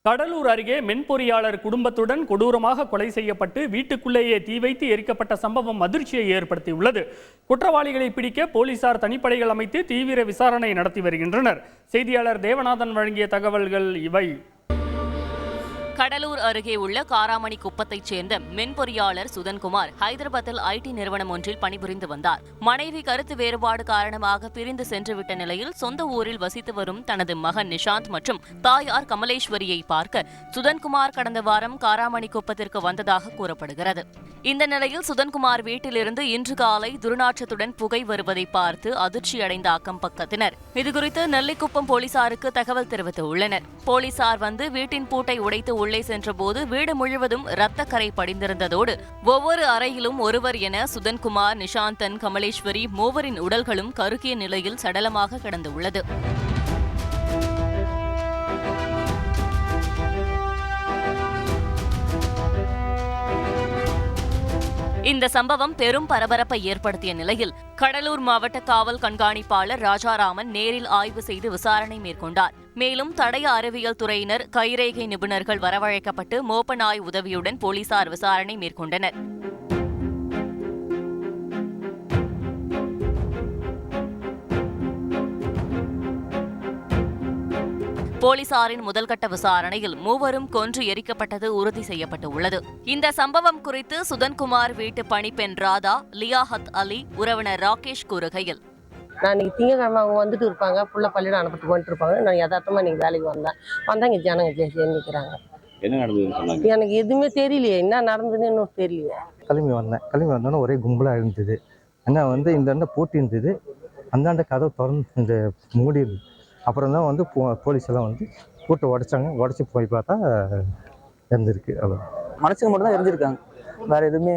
கடலூர் அருகே மென்பொறியாளர் குடும்பத்துடன் கொடூரமாக கொலை செய்யப்பட்டு வீட்டுக்குள்ளேயே தீ வைத்து எரிக்கப்பட்ட சம்பவம் அதிர்ச்சியை ஏற்படுத்தியுள்ளது. குற்றவாளிகளை பிடிக்க போலீசார் தனிப்படைகள் அமைத்து தீவிர விசாரணை நடத்தி வருகின்றனர். செய்தியாளர் தேவநாதன் வழங்கிய தகவல்கள் இவை. கடலூர் அருகே உள்ள காராமணி குப்பத்தைச் சேர்ந்த மென்பொறியாளர் சுதன்குமார் ஹைதராபாத்தில் ஐடி நிறுவனம் ஒன்றில் பணிபுரிந்து வந்தார். மனைவி கருத்து வேறுபாடு காரணமாக பிரிந்து சென்றுவிட்ட நிலையில் சொந்த ஊரில் வசித்து வரும் தனது மகன் நிஷாந்த் மற்றும் தாயார் கமலேஸ்வரியை பார்க்க சுதன்குமார் கடந்த வாரம் காராமணி குப்பத்திற்கு வந்ததாக கூறப்படுகிறது. இந்த நிலையில் சுதன்குமார் வீட்டிலிருந்து இன்று காலை துர்நாற்றத்துடன் புகை வருவதை பார்த்து அதிர்ச்சியடைந்த அக்கம் பக்கத்தினர் இதுகுறித்து நெல்லிக்குப்பம் போலீசாருக்கு தகவல் தெரிவித்துள்ளனர். போலீசார் வந்து வீட்டின் பூட்டை உடைத்து உள்ளே சென்றபோது வீடு முழுவதும் இரத்த கரை படிந்திருந்ததோடு ஒவ்வொரு அறையிலும் ஒருவர் என சுதன்குமார், நிஷாந்தன், கமலேஸ்வரி மூவரின் உடல்களும் கருகிய நிலையில் சடலமாக கிடந்துள்ளது. இந்த சம்பவம் பெரும் பரபரப்பை ஏற்படுத்திய நிலையில் கடலூர் மாவட்ட காவல் கண்காணிப்பாளர் ராஜாராமன் நேரில் ஆய்வு செய்து விசாரணை மேற்கொண்டார். மேலும் தடய அறிவியல் துறையினர், கைரேகை நிபுணர்கள் வரவழைக்கப்பட்டு மோப்ப நாய் உதவியுடன் போலீசார் விசாரணை மேற்கொண்டனர். போலீசாரின் முதல்கட்ட விசாரணையில் மூவரும் கொன்று எரிக்கப்பட்டது உறுதி செய்யப்பட்டுள்ளது. இந்த சம்பவம் குறித்து சுதன்குமார் வீட்டு பணிப்பெண் ராதா, லியாஹத் அலி உறவினர் ராகேஷ் கூறுகையில், நான் இன்னைக்கு திங்கக்கிழமை அவங்க வந்துட்டு இருப்பாங்க, புள்ள பள்ளியிடம் அனுப்பிட்டு வந்துட்டு இருப்பாங்க. நான் யதார்த்தமாக இன்னைக்கு வேலைக்கு வந்தாங்க ஜனங்க நிற்கிறாங்க. என்ன நடந்தது? எனக்கு எதுவுமே தெரியலையே, என்ன நடந்ததுன்னு இன்னும் தெரியலையே. கிளம்பி வந்தோன்னே ஒரே கும்பலாக இருந்தது. அங்கே இந்த பூட்டி இருந்தது, அந்தாண்ட கதவு திறந்து இந்த மூடி இருந்தது. அப்புறம் தான் போலீஸ் எல்லாம் பூட்டை உடச்சி போய் பார்த்தா இருந்திருக்கு. அவ்வளோ மனசுக்கு மட்டும் தான் இருந்திருக்காங்க, வேற எதுவுமே.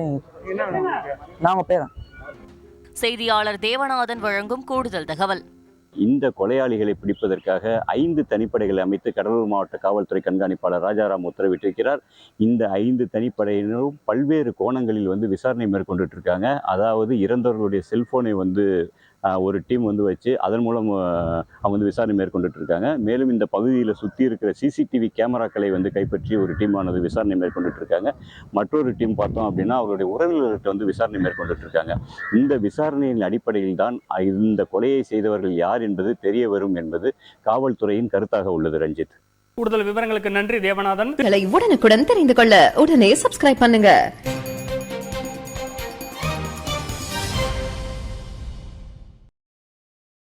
நாங்கள் பேரன். செய்தியாளர் தேவநாதன் வழங்கும் கூடுதல் தகவல். இந்த கொலையாளிகளை பிடிப்பதற்காக 5 தனிப்படைகளை அமைத்து கடலூர் மாவட்ட காவல்துறை கண்காணிப்பாளர் ராஜாராம் உத்தரவிட்டிருக்கிறார். இந்த 5 தனிப்படையினரும் பல்வேறு கோணங்களில் விசாரணை மேற்கொண்டுட்டு இருக்காங்க. அதாவது இறந்தவர்களுடைய செல்போனை ஒரு டீம் வச்சு அதன் மூலம் அவங்க விசாரணை மேற்கொண்டுட்டு இருக்காங்க. மேலும் இந்த பகுதியில் சுற்றி இருக்கிற சிசிடிவி கேமராக்களை கைப்பற்றி ஒரு டீமானது விசாரணை மேற்கொண்டுட்டு இருக்காங்க. மற்றொரு டீம் பார்த்தோம் அப்படின்னா அவருடைய உறவினர்கிட்ட விசாரணை மேற்கொண்டுட்டு இருக்காங்க. இந்த விசாரணையின் அடிப்படையில் தான் இந்த கொலையை செய்தவர்கள் யார் என்பது தெரிய வரும் என்பது காவல்துறையின் கருத்தாக உள்ளது. ரஞ்சித், கூடுதல் விவரங்களுக்கு நன்றி தேவநாதன். உடனுக்குடன் தெரிந்து கொள்ள உடனே சப்ஸ்கிரைப் பண்ணுங்க.